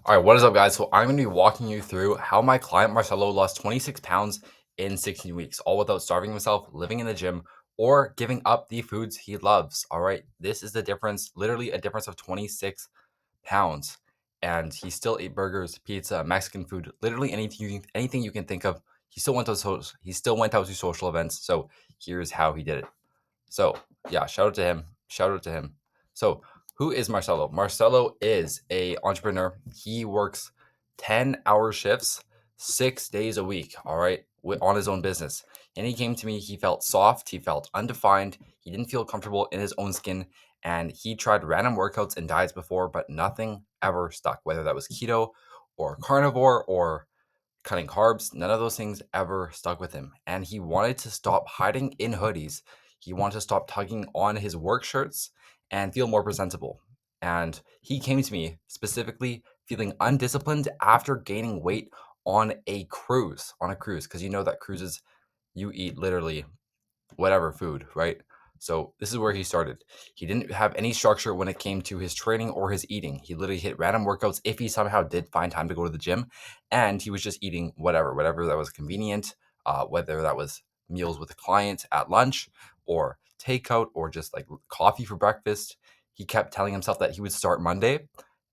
All right, what is up, guys? So I'm going to be walking you through how my client Marcelo lost 26 pounds in 16 weeks, all without starving himself, living in the gym, or giving up the foods he loves. All right, this is the difference, literally a difference of 26 pounds. And he still ate burgers, pizza, Mexican food, literally anything you can think of. He still went out to social events. So here's how he did it. So yeah, shout out to him. Shout out to him. So who is Marcelo? Marcelo is a entrepreneur. He works 10-hour shifts, 6 days a week. All right, on his own business. And he came to me. He felt soft. He felt undefined. He didn't feel comfortable in his own skin. And he tried random workouts and diets before, but nothing ever stuck. Whether that was keto or carnivore or cutting carbs, none of those things ever stuck with him. And he wanted to stop hiding in hoodies. He wanted to stop tugging on his work shirts and feel more presentable. And he came to me specifically feeling undisciplined after gaining weight on a cruise, because you know that cruises, you eat literally whatever food, right? So this is where he started. He didn't have any structure when it came to his training or his eating. He literally hit random workouts if he somehow did find time to go to the gym, and he was just eating whatever that was convenient, whether that was meals with a client at lunch or takeout or just like coffee for breakfast. He kept telling himself that he would start Monday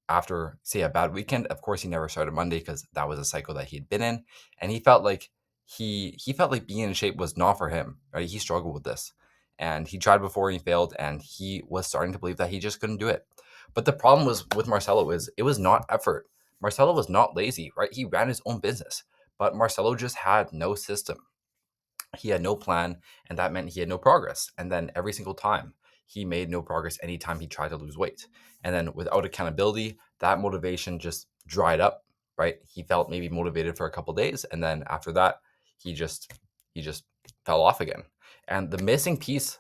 after, say, a bad weekend. Of course, he never started Monday because that was a cycle that he had been in, and he felt like he felt like being in shape was not for him, right? He struggled with this. And he tried before and he failed, and he was starting to believe that he just couldn't do it. But the problem was with Marcelo is it was not effort. Marcelo was not lazy, right? He ran his own business, but Marcelo just had no system. He had no plan, and that meant he had no progress. And then every single time he made no progress anytime he tried to lose weight. And then without accountability, that motivation just dried up, right? He felt maybe motivated for a couple days, and then after that, he just he just fell off again. And the missing piece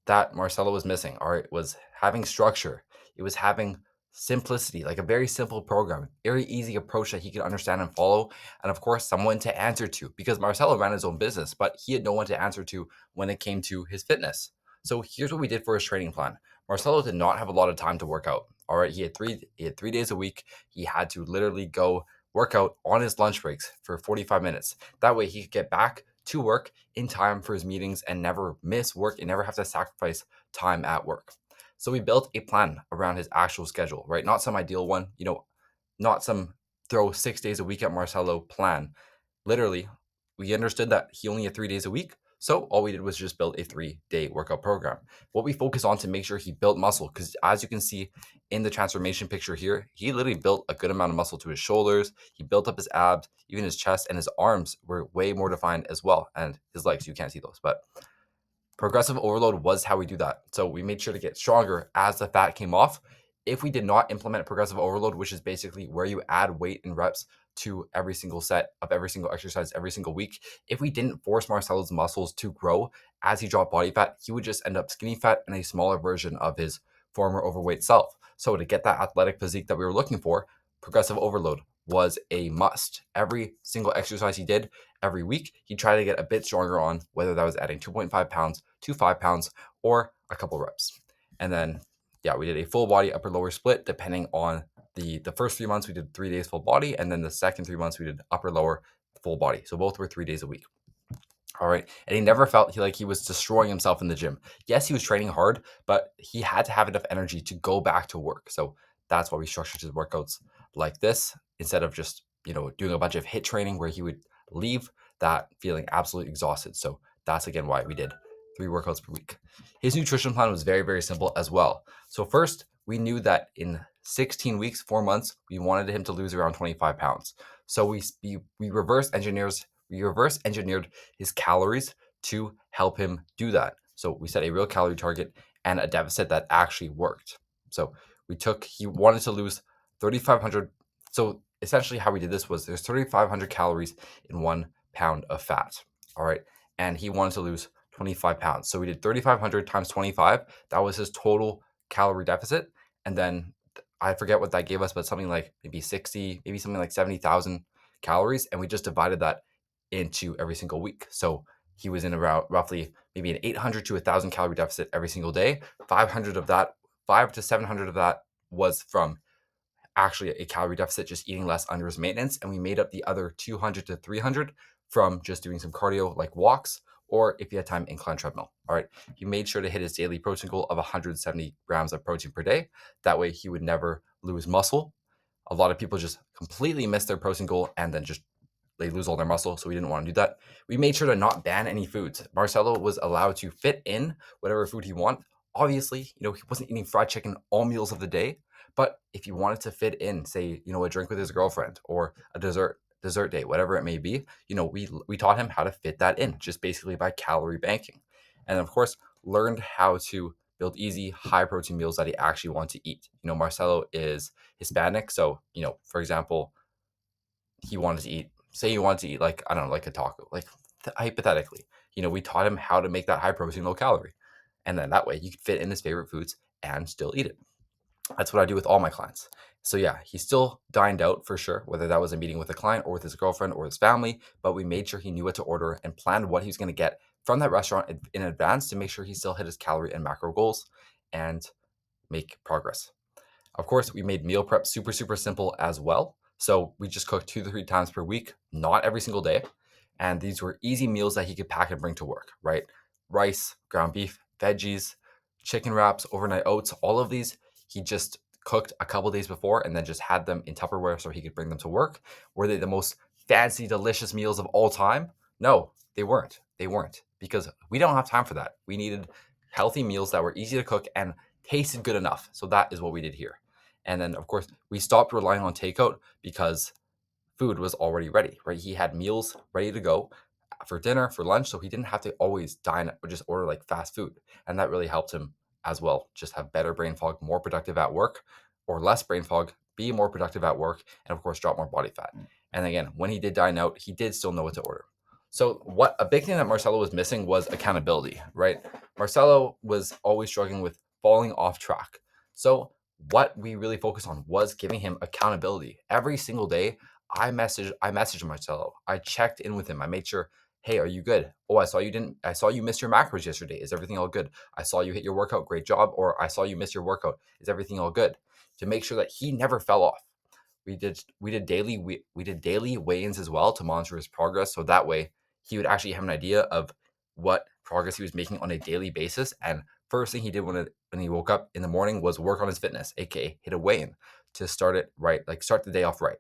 that Marcelo was missing, all right, was having structure. It was having simplicity, like a very simple program, very easy approach that he could understand and follow. And of course, someone to answer to, because Marcelo ran his own business, but he had no one to answer to when it came to his fitness. So here's what we did for his training plan. Marcelo did not have a lot of time to work out. All right, he had 3 days a week. He had to literally go work out on his lunch breaks for 45 minutes. That way he could get back to work in time for his meetings and never miss work and never have to sacrifice time at work. So we built a plan around his actual schedule, right? Not some ideal one, not some throw 6 days a week at Marcelo plan. Literally, we understood that he only had 3 days a week. So all we did was just build a 3-day workout program. What we focus on to make sure he built muscle, because as you can see in the transformation picture here, he literally built a good amount of muscle to his shoulders. He built up his abs, even his chest, and his arms were way more defined as well. And his legs, you can't see those, but progressive overload was how we do that. So we made sure to get stronger as the fat came off. If we did not implement progressive overload, which is basically where you add weight and reps to every single set of every single exercise every single week, if we didn't force Marcelo's muscles to grow as he dropped body fat, he would just end up skinny fat and a smaller version of his former overweight self. So to get that athletic physique that we were looking for, progressive overload was a must. Every single exercise he did every week, he tried to get a bit stronger on, whether that was adding 2.5 pounds to 5 pounds or a couple reps. And then, yeah, we did a full body upper lower split depending on the first 3 months we did 3 days full body, and then the second 3 months we did upper lower full body. So both were 3 days a week. All right. And he never felt like he was destroying himself in the gym. Yes, he was training hard, but he had to have enough energy to go back to work. So that's why we structured his workouts like this instead of just, doing a bunch of hit training where he would leave that feeling absolutely exhausted. So that's again why we did 3 workouts per week. His nutrition plan was very, very simple as well. So first, we knew that in 16 weeks, 4 months, we wanted him to lose around 25 pounds. So we reverse engineered his calories to help him do that. So we set a real calorie target and a deficit that actually worked. So he wanted to lose 3,500. So essentially how we did this was there's 3,500 calories in 1 pound of fat. All right. And he wanted to lose 25 pounds. So we did 3,500 times 25. That was his total calorie deficit. And then I forget what that gave us, but something like maybe 60, maybe something like 70,000 calories. And we just divided that into every single week. So he was in around roughly maybe an 800 to 1,000 calorie deficit every single day. 500 of that, 5 to 700 of that was from actually a calorie deficit, just eating less under his maintenance. And we made up the other 200 to 300 from just doing some cardio like walks, or if you had time, incline treadmill. All right. He made sure to hit his daily protein goal of 170 grams of protein per day. That way he would never lose muscle. A lot of people just completely miss their protein goal and then just they lose all their muscle. So we didn't want to do that. We made sure to not ban any foods. Marcelo was allowed to fit in whatever food he wanted. Obviously, he wasn't eating fried chicken all meals of the day, but if he wanted to fit in, say, a drink with his girlfriend or a dessert day, whatever it may be, we taught him how to fit that in just basically by calorie banking. And of course, learned how to build easy, high protein meals that he actually wants to eat. Marcelo is Hispanic. So, for example, he wanted to eat like, I don't know, like a taco, like hypothetically, we taught him how to make that high protein, low calorie. And then that way you could fit in his favorite foods and still eat it. That's what I do with all my clients. So yeah, he still dined out for sure, whether that was a meeting with a client or with his girlfriend or his family, but we made sure he knew what to order and planned what he was going to get from that restaurant in advance to make sure he still hit his calorie and macro goals and make progress. Of course, we made meal prep super, super simple as well. So we just cooked 2 to 3 times per week, not every single day. And these were easy meals that he could pack and bring to work, right? Rice, ground beef, veggies, chicken wraps, overnight oats, all of these he just cooked a couple days before and then just had them in Tupperware so he could bring them to work. Were they the most fancy, delicious meals of all time? No, they weren't. They weren't because we don't have time for that. We needed healthy meals that were easy to cook and tasted good enough. So that is what we did here. And then, of course, we stopped relying on takeout because food was already ready, right? He had meals ready to go for dinner, for lunch, so he didn't have to always dine or just order like fast food. And that really helped him as well. Just have better brain fog, more productive at work, or less brain fog, be more productive at work, and of course, drop more body fat. And again, when he did dine out, he did still know what to order. So, what a big thing that Marcelo was missing was accountability, right? Marcelo was always struggling with falling off track. So, what we really focused on was giving him accountability every single day. I messaged Marcelo. I checked in with him. I made sure, hey, are you good? Oh, I saw you miss your macros yesterday. Is everything all good? I saw you hit your workout. Great job. Or I saw you miss your workout. Is everything all good? To make sure that he never fell off. We did daily weigh-ins as well to monitor his progress. So that way he would actually have an idea of what progress he was making on a daily basis. And first thing he did when he woke up in the morning was work on his fitness, aka hit a weigh-in to start it right, like start the day off right.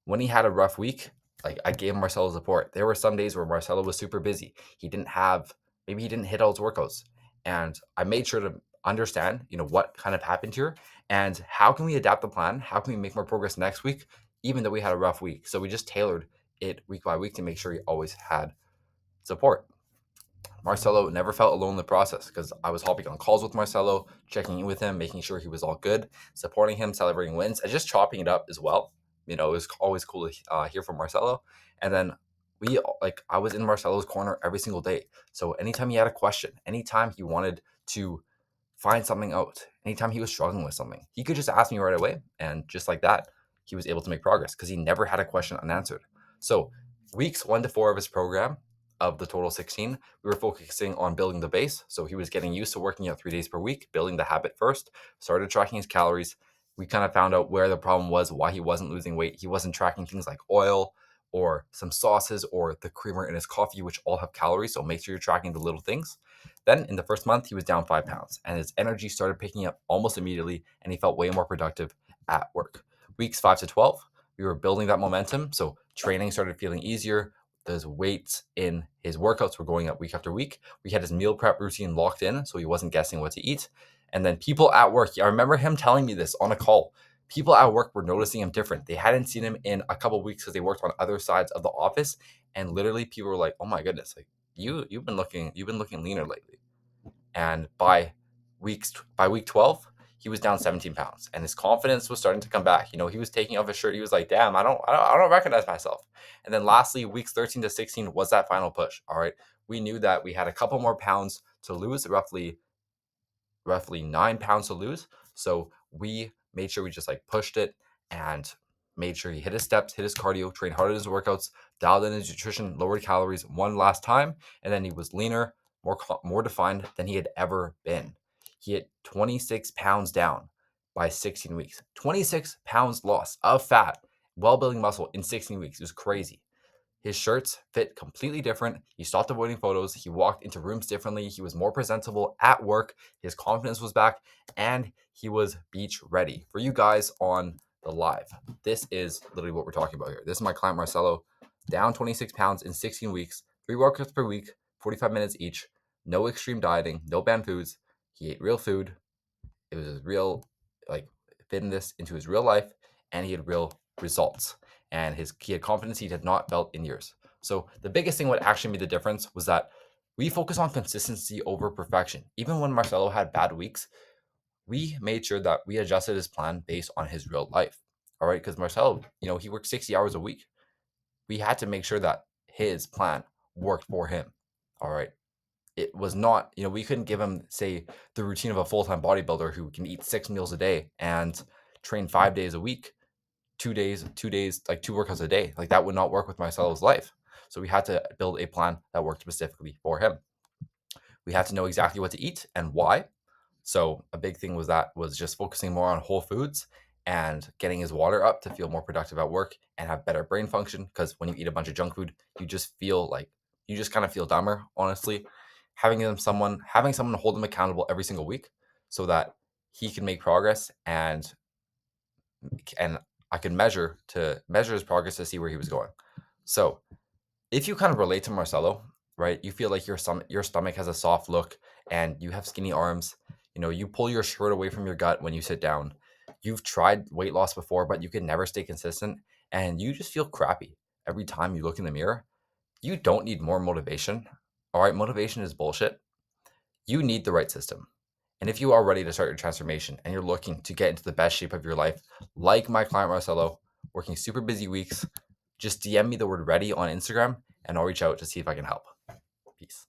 When he had a rough week, like I gave Marcelo support. There were some days where Marcelo was super busy. Maybe he didn't hit all his workouts. And I made sure to understand, what kind of happened here and how can we adapt the plan? How can we make more progress next week, even though we had a rough week? So we just tailored it week by week to make sure he always had support. Marcelo never felt alone in the process because I was hopping on calls with Marcelo, checking in with him, making sure he was all good, supporting him, celebrating wins, and just chopping it up as well. It was always cool to hear from Marcelo. And then I was in Marcelo's corner every single day. So anytime he had a question, anytime he wanted to find something out, anytime he was struggling with something, he could just ask me right away. And just like that, he was able to make progress because he never had a question unanswered. So weeks 1 to 4 of his program, of the total 16, we were focusing on building the base. So he was getting used to working out 3 days per week, building the habit first, started tracking his calories. We kind of found out where the problem was, why he wasn't losing weight. He wasn't tracking things like oil or some sauces or the creamer in his coffee, which all have calories. So make sure you're tracking the little things. Then in the first month, he was down 5 pounds and his energy started picking up almost immediately and he felt way more productive at work. Weeks 5 to 12, we were building that momentum. So training started feeling easier. Those weights in his workouts were going up week after week. We had his meal prep routine locked in, so he wasn't guessing what to eat. And then people at work, I remember him telling me this on a call. People at work were noticing him different. They hadn't seen him in a couple of weeks because they worked on other sides of the office. And literally people were like, oh my goodness, like you've been looking leaner lately. And by week 12, he was down 17 pounds and his confidence was starting to come back. He was taking off his shirt. He was like, damn, I don't recognize myself. And then lastly, weeks 13 to 16 was that final push. All right. We knew that we had a couple more pounds to lose, roughly 9 pounds to lose. So we made sure we just like pushed it and made sure he hit his steps, hit his cardio, trained harder in his workouts, dialed in his nutrition, lowered calories one last time. And then he was leaner, more defined than he had ever been. He hit 26 pounds down by 16 weeks. 26 pounds lost of fat, well building muscle in 16 weeks. It was crazy. His shirts fit completely different. He stopped avoiding photos. He walked into rooms differently. He was more presentable at work. His confidence was back, and he was beach ready. For you guys on the live, this is literally what we're talking about here. This is my client Marcelo, down 26 pounds in 16 weeks, 3 workouts per week, 45 minutes each, no extreme dieting, no banned foods. He ate real food. It was his real, like, fitting this into his real life, and he had real results. And he had confidence he had not felt in years. So the biggest thing what actually made the difference was that we focus on consistency over perfection. Even when Marcelo had bad weeks, we made sure that we adjusted his plan based on his real life. All right, because Marcelo, he worked 60 hours a week. We had to make sure that his plan worked for him. All right. It was not, we couldn't give him, say, the routine of a full-time bodybuilder who can eat 6 meals a day and train 5 days a week, 2 days, like 2 workouts a day. Like that would not work with Marcelo's life. So we had to build a plan that worked specifically for him. We had to know exactly what to eat and why. So a big thing was just focusing more on whole foods and getting his water up to feel more productive at work and have better brain function. Because when you eat a bunch of junk food, you just kind of feel dumber, honestly. Having someone hold him accountable every single week so that he can make progress and I could measure his progress to see where he was going. So if you kind of relate to Marcelo, right, you feel like your stomach has a soft look and you have skinny arms. You pull your shirt away from your gut when you sit down. You've tried weight loss before, but you can never stay consistent, and you just feel crappy every time you look in the mirror. You don't need more motivation. All right, motivation is bullshit. You need the right system. And if you are ready to start your transformation and you're looking to get into the best shape of your life, like my client Marcelo, working super busy weeks, just DM me the word ready on Instagram and I'll reach out to see if I can help. Peace.